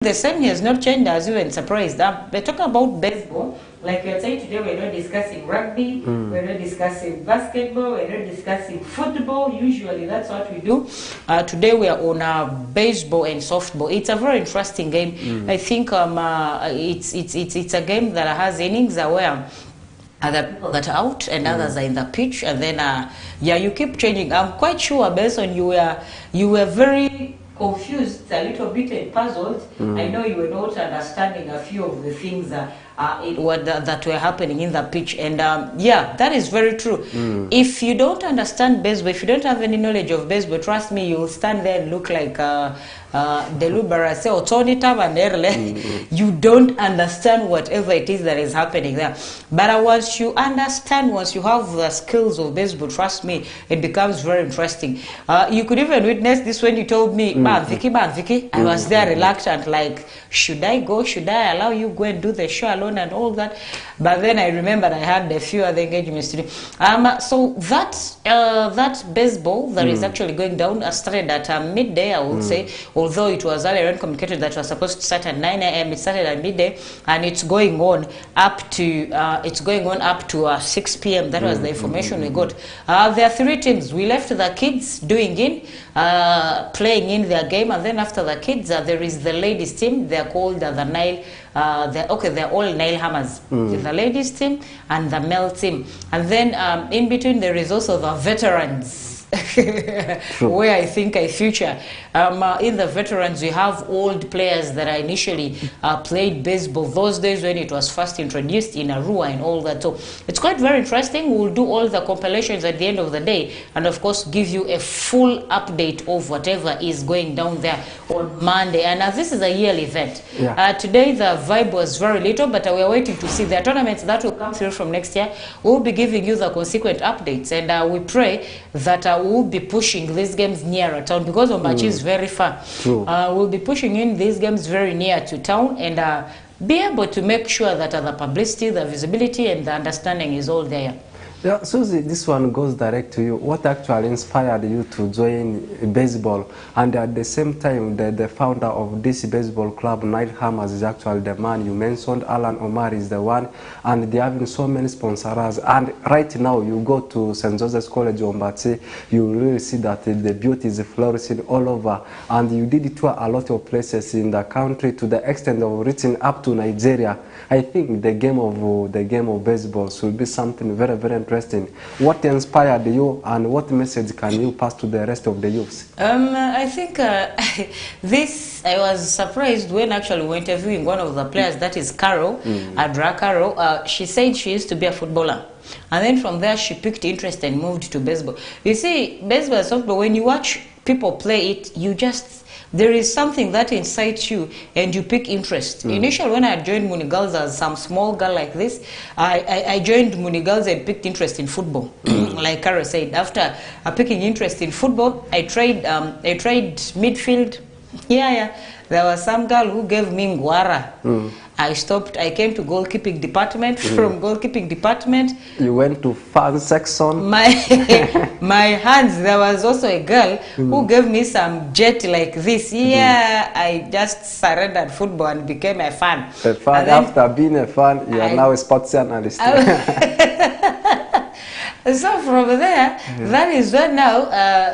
The same has not changed. As you were surprised. We're talking about baseball. Like we are saying today, we're not discussing rugby, we're not discussing basketball, we're not discussing football. Usually that's what we do. Today we are on baseball and softball. It's a very interesting game. I think it's a game that has innings where other people that are out and others are in the pitch, and then yeah, you keep changing. I'm quite sure, Benson, you were very confused, a little bit and puzzled. I know you were not understanding a few of the things that were happening in the pitch, and yeah, that is very true. If you don't understand baseball, if you don't have any knowledge of baseball, trust me, you will stand there and look like you don't understand whatever it is that is happening there. But once you understand, once you have the skills of baseball, trust me, it becomes very interesting. You could even witness this when you told me, Vicky, I was there reluctant, like, should I go? Should I allow you go and do the show alone and all that? But then I remembered I had a few other engagements to do. So that baseball that is actually going down started at midday, I would say. Although it was earlier communicated that it was supposed to start at 9 a.m., it started at midday, and it's going on up to 6 p.m. That was the information we got. There are 3 teams. We left the kids playing in their game, and then after the kids, there is the ladies team. They're called the Nile. They're all Nile Hammers. The ladies team and the male team, and then in between there is also the veterans. Where I think I feature. In the veterans, we have old players that I initially played baseball those days when it was first introduced in Arua and all that. So it's quite very interesting. We'll do all the compilations at the end of the day, and of course give you a full update of whatever is going down there on Monday. And this is a yearly event. Today the vibe was very little, but we are waiting to see the tournaments that will come through from next year. We'll be giving you the consequent updates, and we pray that we'll be pushing these games nearer town, because Ombachi is very far. We'll be pushing in these games very near to town, and be able to make sure that the publicity, the visibility, and the understanding is all there. Yeah, Susie, this one goes direct to you. What actually inspired you to join baseball? And at the same time, the founder of this baseball club, Nile Hammers, is actually the man you mentioned. Alan Omar is the one, and they are having so many sponsors. And right now, you go to St. Joseph's College, Ombachi, you really see that the beauty is flourishing all over. And you did tour a lot of places in the country to the extent of reaching up to Nigeria. I think the game of baseball should be something very, very interesting. What inspired you, and what message can you pass to the rest of the youths? I think I was surprised when actually we were interviewing one of the players, that is Carol, Adra Carol. She said she used to be a footballer, and then from there she picked interest and moved to baseball. You see, baseball and softball, when you watch people play it, there is something that incites you and you pick interest. Initially, when I joined Munigals as some small girl like this, I joined Munigals and picked interest in football. Like Carol said, after picking interest in football, I tried midfield. There was some girl who gave me Ngwara. I stopped. I came to goalkeeping department. From goalkeeping department, you went to fan section. My hands. There was also a girl who gave me some jet like this. I just surrendered football and became a fan. A fan. After being a fan, you are now a sports analyst. So from there, that is when now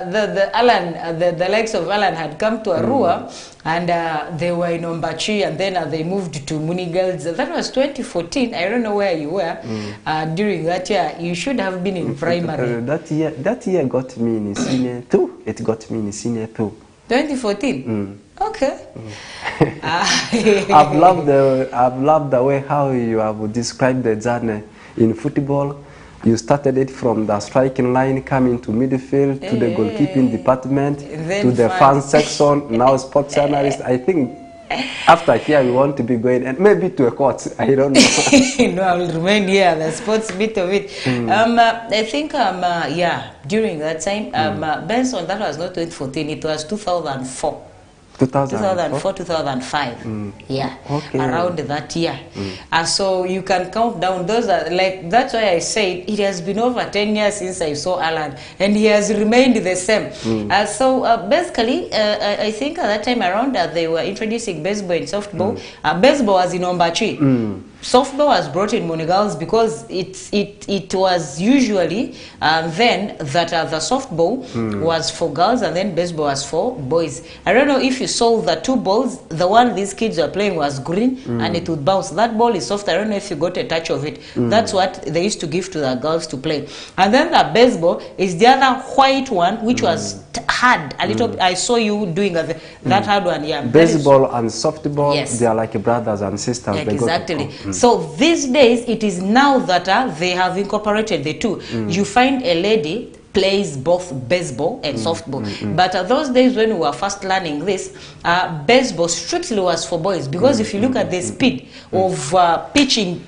the likes of Alan had come to Arua, and they were in Ombachi, and then they moved to Munigals. That was 2014. I don't know where you were during that year. You should have been in primary. That year got me in senior 2. It got me in senior 2. 2014. Okay. I've loved the way how you have described the journey in football. You started it from the striking line, coming to midfield, to the goalkeeping department, to the fan section, now sports analyst. I think after here you want to be going, and maybe to a court, I don't know. No, I will remain here, the sports bit of it. I think, during that time, Benson, that was not 2014, it was 2004. 2004, 2005. Yeah, Okay. around that year. So you can count down. Those are like, that's why I said it has been over 10 years since I saw Alan, and he has remained the same. So basically, I think at that time around they were introducing baseball and softball. Baseball was in Ombachi. Softball was brought in Monigals because it was usually then that the softball was for girls and then baseball was for boys. I don't know if you saw the two balls. The one these kids were playing was green and it would bounce. That ball is soft. I don't know if you got a touch of it. That's what they used to give to the girls to play. And then the baseball is the other white one, which was hard a little. I saw you doing that hard one. Yeah, baseball and softball, yes, they are like brothers and sisters. Exactly. So these days, it is now that they have incorporated the two. You find a lady plays both baseball and softball. But those days when we were first learning this, baseball strictly was for boys, because if you look at the speed of pitching,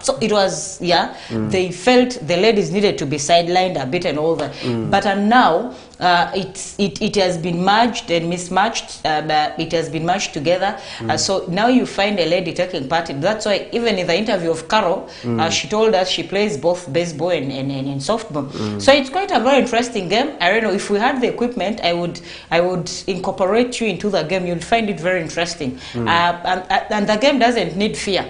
so it was, they felt the ladies needed to be sidelined a bit and all that. But now, it has been merged and mismatched. It has been merged together. So now you find a lady taking part in. That's why even in the interview of Carol, she told us she plays both baseball and softball. So it's quite a very interesting game. I don't know, if we had the equipment, I would incorporate you into the game. You'll find it very interesting. And the game doesn't need fear.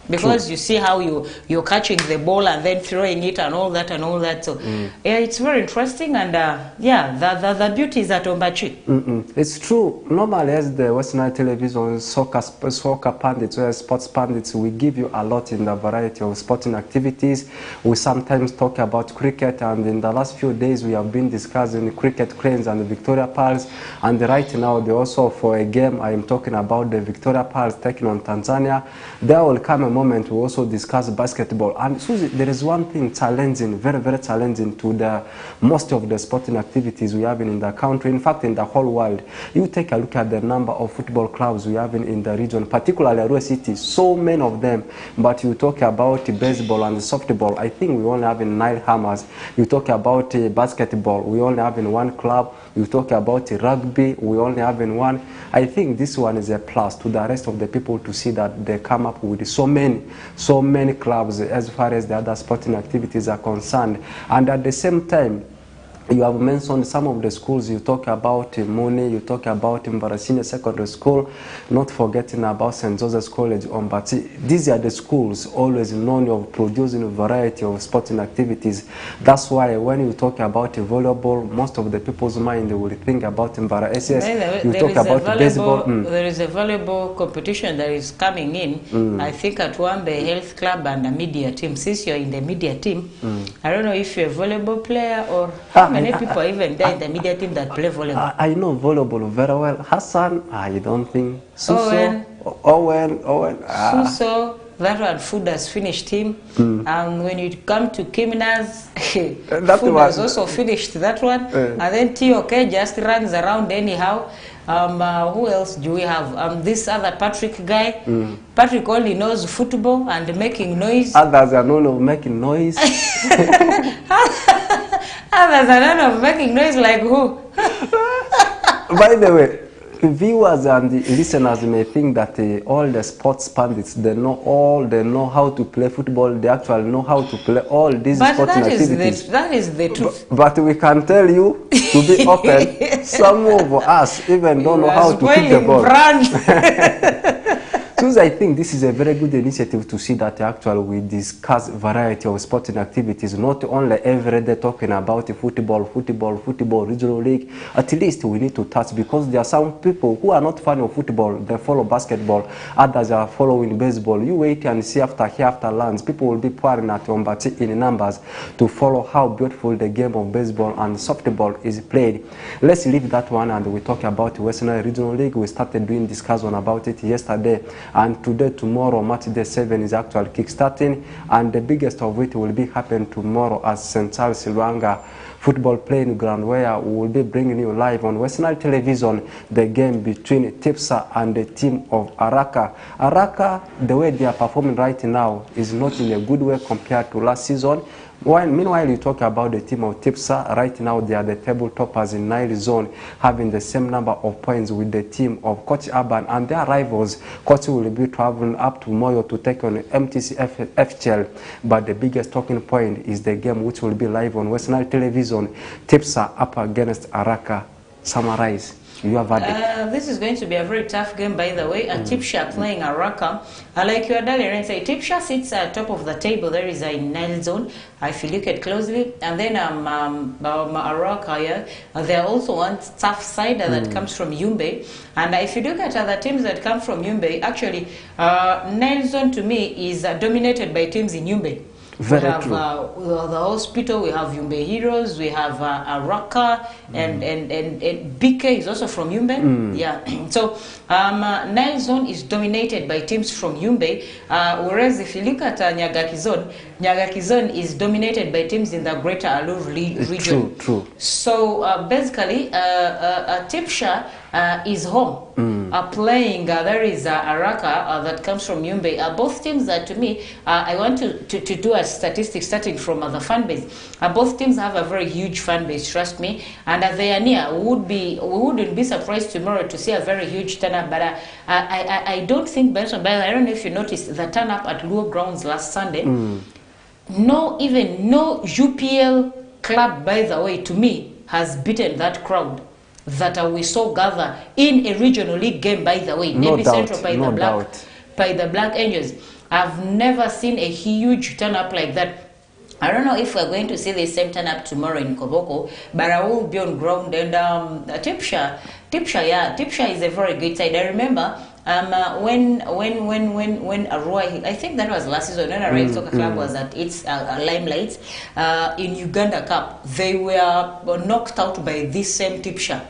Because you see how you're catching the ball and then throwing it and all that. So yeah, it's very interesting, and the beauty is at Ombachi. It's true. Normally, as the Western Nile Television soccer pundits or sports pundits, we give you a lot in the variety of sporting activities. We sometimes talk about cricket, and in the last few days we have been discussing cricket cranes and the Victoria Pearls. And right now, they also, for a game, I am talking about the Victoria Pearls taking on Tanzania. There will come a moment we also discuss basketball. And Susie, there is one thing challenging, very, very challenging to the most of the sporting activities we have in the country, in fact in the whole world. You take a look at the number of football clubs we have in the region, particularly Arua City, so many of them. But you talk about baseball and softball, I think we only have in Nile Hammers. You talk about basketball, we only have in one club. You talk about rugby, we only have in one. I think this one is a plus to the rest of the people to see that they come up with so many clubs as far as the other sporting activities are concerned. And at the same time, you have mentioned some of the schools. You talk about Muni, you talk about Mbarasini Secondary School, not forgetting about St. Joseph's College Ombachi. These are the schools always known of producing a variety of sporting activities. That's why when you talk about volleyball, most of the people's mind will think about Mbara SS. You talk about baseball. There is a volleyball competition that is coming in, I think at Wambe Health Club and the media team. Since you're in the media team, I don't know if you're a volleyball player or many people even there in the media team that play volleyball. I know volleyball very well. Hassan, I don't think. Suso, Owen. Suso, that one, Food has finished him. And when you come to Kiminas, Food has also finished that one. And then TOK just runs around anyhow. Who else do we have? This other Patrick guy. Patrick only knows football and making noise. Others are known of making noise. Others are known of making noise like who? By the way, viewers and listeners may think that all the sports pundits, they know how to play football. They actually know how to play all these sporting activities. That is the truth. But we can tell you, to be open, some of us even don't know how to kick the ball. So I think this is a very good initiative to see that actually we discuss variety of sporting activities, not only every day talking about football, regional league. At least we need to touch, because there are some people who are not fan of football, they follow basketball, others are following baseball. You wait and see after lunch, people will be pouring at Ombachi in numbers to follow how beautiful the game of baseball and softball is played. Let's leave that one and we talk about Western Nile Regional League. We started doing discussion about it yesterday. And today, tomorrow, match day 7 is actually kickstarting, and the biggest of it will be happen tomorrow as St. Charles Silwanga football playing ground, where we will be bringing you live on West Nile Television the game between Tipsa and the team of Araka. Araka, the way they are performing right now is not in a good way compared to last season. Meanwhile, you talk about the team of Tipsa. Right now, they are the table toppers in Nile Zone, having the same number of points with the team of Coach Urban and their rivals. Coach will be traveling up to Moyo to take on MTC FCL. But the biggest talking point is the game which will be live on West Nile Television. Tipsa up against Araka. Summarize your verdict. This is going to be a very tough game, by the way. Tipsa playing Araka. Like you had earlier said, Tipsa sits at top of the table. There is a Nile Zone, if you look at closely. And then Araka, yeah, they're also one tough side that comes from Yumbe. And if you look at other teams that come from Yumbe, actually, Nile Zone to me is dominated by teams in Yumbe. Very we have true. The hospital, we have Yumbe Heroes, we have Araka, and BK is also from Yumbe. Yeah. So Nile Zone is dominated by teams from Yumbe, whereas if you look at Nyagaki Zone is dominated by teams in the Greater Alur region. True. So basically, Tipsa is home. Playing, there is Araka that comes from Yumbe. Both teams that to me, I want to do a statistic starting from the fan base. Both teams have a very huge fan base, trust me, and they are near. We wouldn't be surprised tomorrow to see a very huge turn up, but I don't think, Benson, I don't know if you noticed the turn up at Luo Grounds last Sunday. No UPL club, by the way, to me, has beaten that crowd that we saw gather in a regional league game, by the way. No Maybe doubt, Central by the Black Angels. I've never seen a huge turn up like that. I don't know if we're going to see the same turn up tomorrow in Koboko, but I will be on ground. And Tipsa is a very good side. I remember when Arua, I think that was last season, when Arua Soccer Club was at its limelight in Uganda Cup, they were knocked out by this same Tipsa.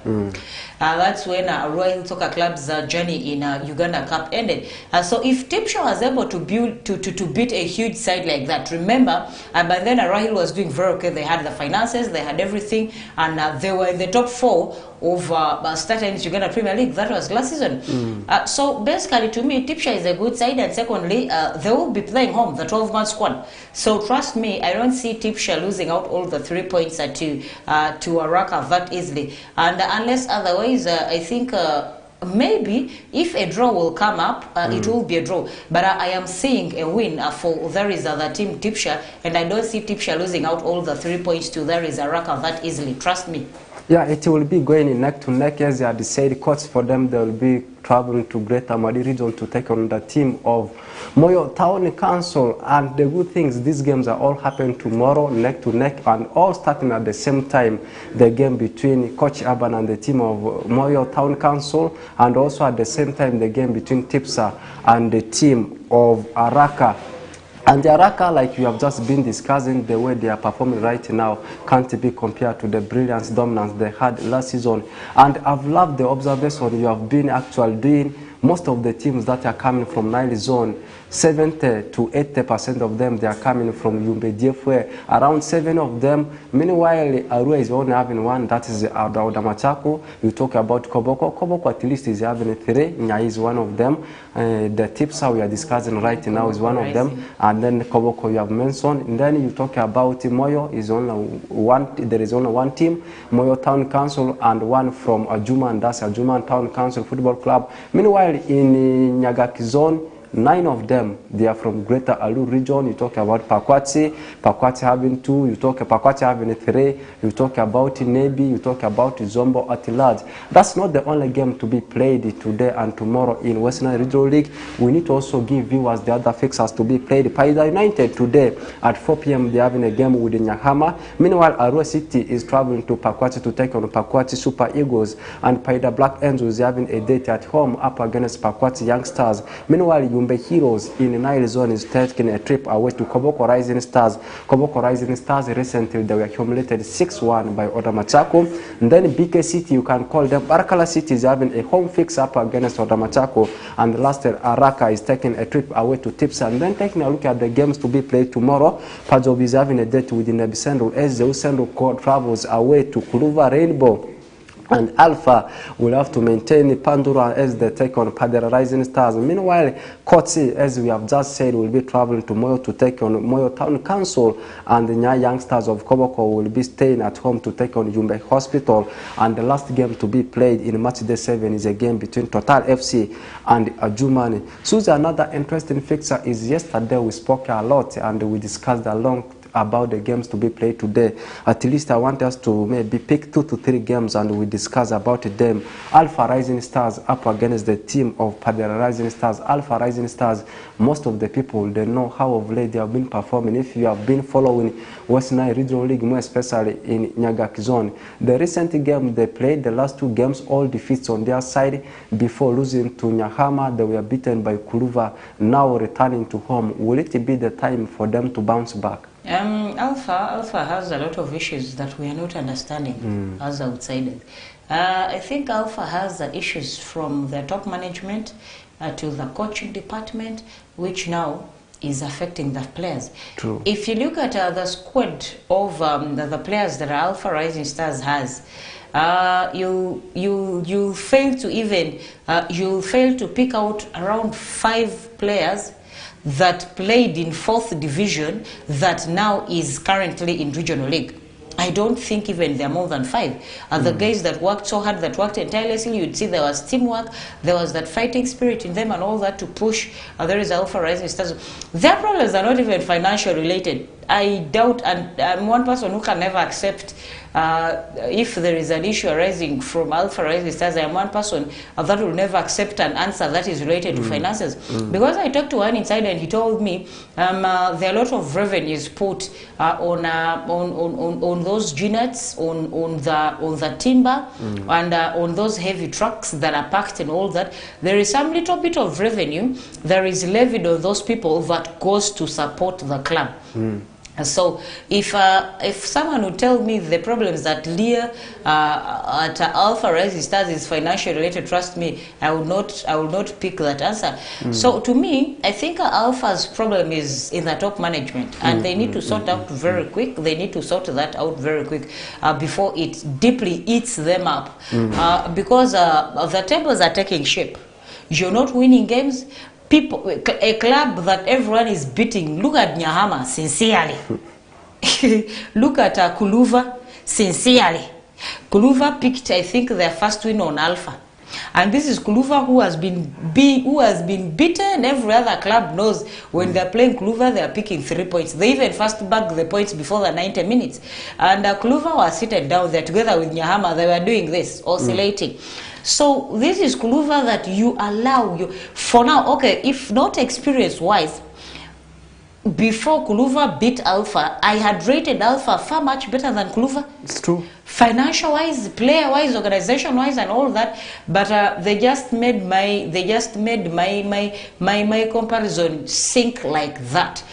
That's when Arua Soccer Club's journey in Uganda Cup ended. So if Tipsa was able to beat a huge side like that, remember, by then Arua was doing very okay. They had the finances, they had everything, and they were in the top 4 of starting Uganda Premier League. That was last season. So basically, to me, Tipsa is a good side, and secondly, they will be playing home, the 12-man squad. So trust me, I don't see Tipsa losing out all the 3 points to Araka that easily. And unless otherwise, I think maybe if a draw will come up, it will be a draw. But I am seeing a win for there is the team Tipsa, and I don't see Tipsa losing out all the 3 points to there is Araka that easily. Trust me. Yeah, it will be going in neck to neck, as they had said. Coach for them, they will be traveling to Greater Madi region to take on the team of Moyo Town Council. And the good things, these games are all happening tomorrow, neck to neck, and all starting at the same time. The game between Coach Urban and the team of Moyo Town Council, and also at the same time the game between Tipsa and the team of Araka. And the Araka, like you have just been discussing, the way they are performing right now can't be compared to the brilliance, dominance they had last season. And I've loved the observation you have been actually doing. Most of the teams that are coming from Nile Zone, 70 to 80% of them, they are coming from Yumbe DFA. Around 7 of them. Meanwhile, Arua is only having 1, that is Dauda Machako. You talk about Koboko. Koboko at least is having 3. Nya is one of them. The Tipsa we are discussing right now is one of them. And then Koboko you have mentioned. And then you talk about Moyo is only 1. There is only 1 team, Moyo Town Council, and 1 from Ajuma, and that's Ajuma Town Council Football Club. Meanwhile, in Nyagaki Zone, 9 of them, they are from Greater Alur region. You talk about Pakwati having 2, you talk Pakwati having 3, you talk about Nebi, you talk about Zombo at large. That's not the only game to be played today and tomorrow in Western Regional League. We need to also give viewers the other fixtures to be played. Paida United today at 4 p.m. they are having a game with Nyahama. Meanwhile, Arua City is traveling to Pakwati to take on Pakwati Super Eagles, and Paida Black Angels is having a date at home up against Pakwati Youngsters. Meanwhile, Yumbe Heroes in Nile Zone is taking a trip away to Koboko Rising Stars. Koboko Rising Stars recently they were accumulated 6-1 by Odamachako. And then BK City, you can call them. Barkala City is having a home fix up against Odamachako. And last year, Araka is taking a trip away to Tipsa. And then taking a look at the games to be played tomorrow, Pajobi is having a date with Nebi Sendro as the Sendro travels away to Kuluva Rainbow. And Alpha will have to maintain Pandura as they take on Padera Rising Stars. Meanwhile, Kotsi, as we have just said, will be traveling to Moyo to take on Moyo Town Council, and the Nya Youngsters of Koboko will be staying at home to take on Yumbe Hospital. And the last game to be played in match day 7 is a game between Total FC and Ajumani. Suzy, another interesting fixture is yesterday we spoke a lot and we discussed a long about the games to be played today. At least I want us to maybe pick 2 to 3 games and we discuss about them. Alpha Rising Stars up against the team of Padera Rising Stars. Alpha Rising Stars, most of the people, they know how of late they have been performing. If you have been following West Nile Regional League, more especially in Nyagaki Zone, the recent game they played, the last 2 games, all defeats on their side. Before losing to Nyahama, they were beaten by Kuluva. Now returning to home, will it be the time for them to bounce back? Alpha has a lot of issues that we are not understanding as outsiders. I think Alpha has the issues from the top management to the coaching department, which now is affecting the players. True. If you look at the squad of the players that Alpha Rising Stars has, you fail to even you fail to pick out around 5 players that played in 4th division that now is currently in regional league. I don't think even there are more than 5. The guys that worked so hard, that worked tirelessly, you'd see there was teamwork, there was that fighting spirit in them and all that to push. There is Alpha Rising Stars. Their problems are not even financial related. I doubt, and I'm one person who can never accept if there is an issue arising from Alpha Rising Stars. I am one person that will never accept an answer that is related to finances. Because I talked to one insider and he told me there are a lot of revenues put on those units, on the timber, and on those heavy trucks that are packed and all that. There is some little bit of revenue that is levied on those people that goes to support the club. So if someone would tell me the problems that Leah at Alpha Rising Stars is financially related, trust me, I will not pick that answer. So to me, I think Alpha's problem is in the top management, and they need to sort out very quick. They need to sort that out very quick before it deeply eats them up, because the tables are taking shape. You're not winning games. People, a club that everyone is beating. Look at Nyahama, sincerely. Look at Kuluva, sincerely. Kuluva picked, I think, their first win on Alpha. And this is Kuluva who has been beaten. Every other club knows when they're playing Kuluva, they're picking 3 points. They even first bagged the points before the 90 minutes. And Kuluva was seated down there together with Nyahama. They were doing this, oscillating. So this is Kuluva that you allow, for now, okay, if not experience-wise, before Kuluva beat Alpha, I had rated Alpha far much better than Kuluva. It's true. Financial-wise, player-wise, organization-wise, and all that. But they just made my comparison sink like that.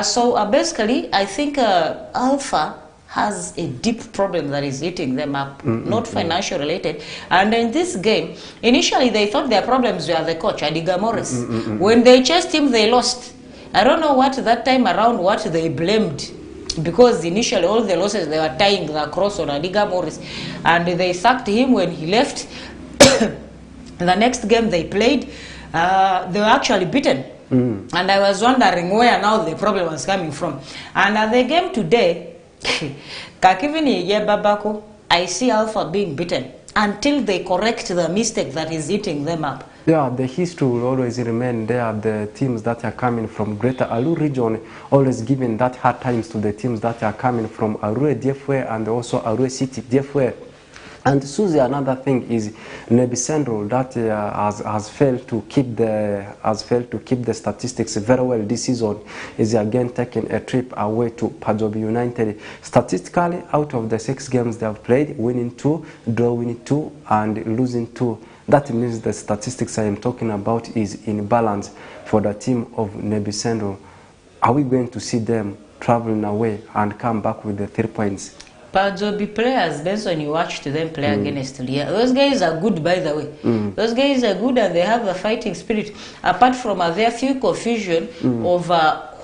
So basically, I think Alpha has a deep problem that is eating them up, not financial related. And in this game, initially they thought their problems were the coach, Adiga Morris. When they chased him, they lost. I don't know what that time around, what they blamed. Because initially all the losses, they were tying the cross on Adiga Morris. And they sacked him when he left. The next game they played, they were actually beaten. And I was wondering where now the problem was coming from. And at the game today, Kakivini Yebabako, I see Alpha being beaten until they correct the mistake that is eating them up. Yeah, the history will always remain there. The teams that are coming from Greater Alu region, always giving that hard times to the teams that are coming from Arue DFW and also Arue City DFW. And Suzy, another thing is Nebi Sendro that has failed to keep the statistics very well this season. Is again taking a trip away to Pajobi United. Statistically, out of the 6 games they have played, winning 2, drawing 2, and losing 2. That means the statistics I am talking about is in balance for the team of Nebi Central. Are we going to see them traveling away and come back with the 3 points? Pajobi players, based on you watched them play against Leah, those guys are good, by the way. Those guys are good and they have a fighting spirit. Apart from their few confusion of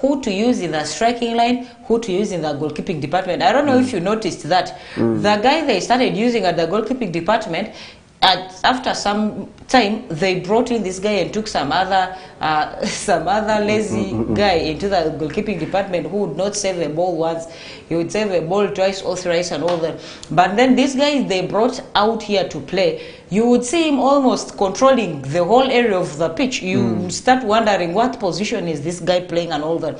who to use in the striking line, who to use in the goalkeeping department. I don't know if you noticed that. The guy they started using at the goalkeeping department, after some time, they brought in this guy and took some other lazy guy into the goalkeeping department who would not save the ball once. He would save the ball twice or thrice and all that. But then this guy they brought out here to play, you would see him almost controlling the whole area of the pitch. You start wondering what position is this guy playing and all that.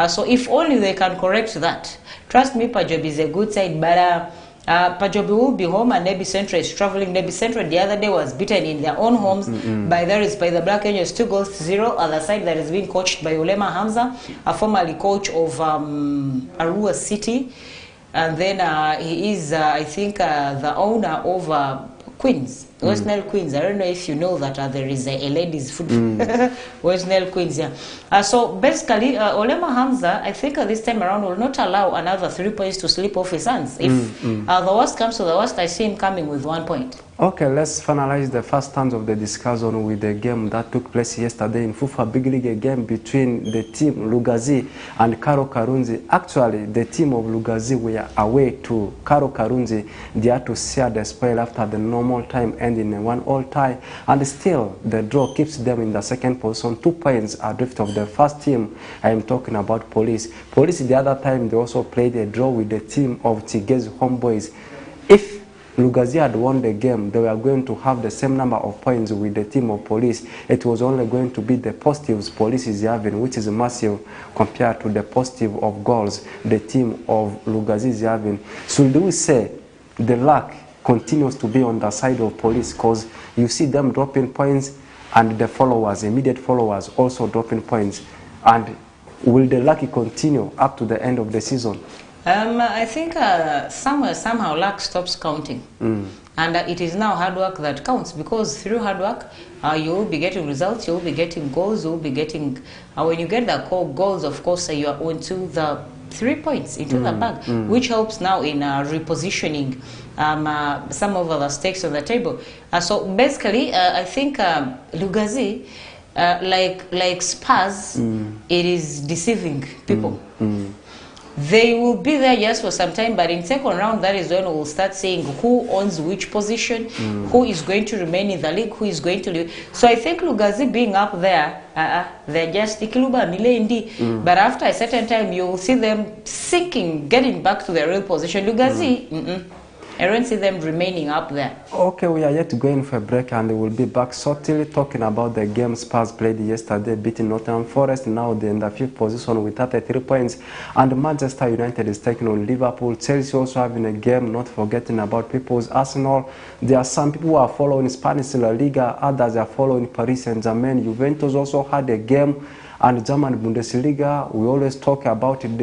So if only they can correct that. Trust me, Pajobi is a good side, but Pajobi will be home and Nebi Central is traveling. Nebi Central the other day was beaten in their own homes by the Black Angels 2-0. Other side that has been coached by Olema Hamza, a formerly coach of Arua City, and then he is I think the owner of Queens, West Nile Queens. I don't know if you know that there is a ladies football West Nile Queens, yeah. So basically, Olema Hamza, I think this time around will not allow another 3 points to slip off his hands. If the worst comes to the worst, I see him coming with 1 point. Okay, let's finalize the first stand of the discussion with the game that took place yesterday in FUFA Big League, a game between the team Lugazi and Karo Karunzi. Actually, the team of Lugazi were away to Karo Karunzi. They had to share the spoil after the normal time ending in 1-1 tie, and still the draw keeps them in the second position, 2 points adrift of the first team. I am talking about Police. Police the other time they also played a draw with the team of Tigezi Homeboys. If Lugazi had won the game, they were going to have the same number of points with the team of Police. It was only going to be the positives Police is having, which is massive compared to the positive of goals the team of Lugazi is having. So do we say the luck continues to be on the side of Police, because you see them dropping points and the followers, immediate followers, also dropping points? And will the luck continue up to the end of the season? I think somehow luck stops counting. And it is now hard work that counts, because through hard work, you will be getting results, you will be getting goals, you will be getting, when you get the goals, of course, you are onto the 3 points into the bag, which helps now in repositioning some of the stakes on the table. So basically, I think Lugazi, like Spurs, it is deceiving people. They will be there, yes, for some time, but in second round, that is when we'll start saying who owns which position, who is going to remain in the league, who is going to leave. So I think Lugazi being up there, they're just Ikiluba, Milendi, but after a certain time, you'll see them sinking, getting back to their real position. Lugazi, I don't see them remaining up there. Okay, we are yet to go in for a break, and we'll be back shortly talking about the game Spurs played yesterday, beating Nottingham Forest. Now they're in the 5th position with 33 points, and Manchester United is taking on Liverpool. Chelsea also having a game, not forgetting about people's Arsenal. There are some people who are following Spanish La Liga, others are following Paris Saint-Germain. Juventus also had a game, and German Bundesliga, we always talk about it.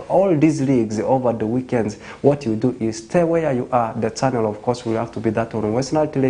All these leagues over the weekends. What you do is stay where you are. The channel, of course, will have to be that on West Nile Television.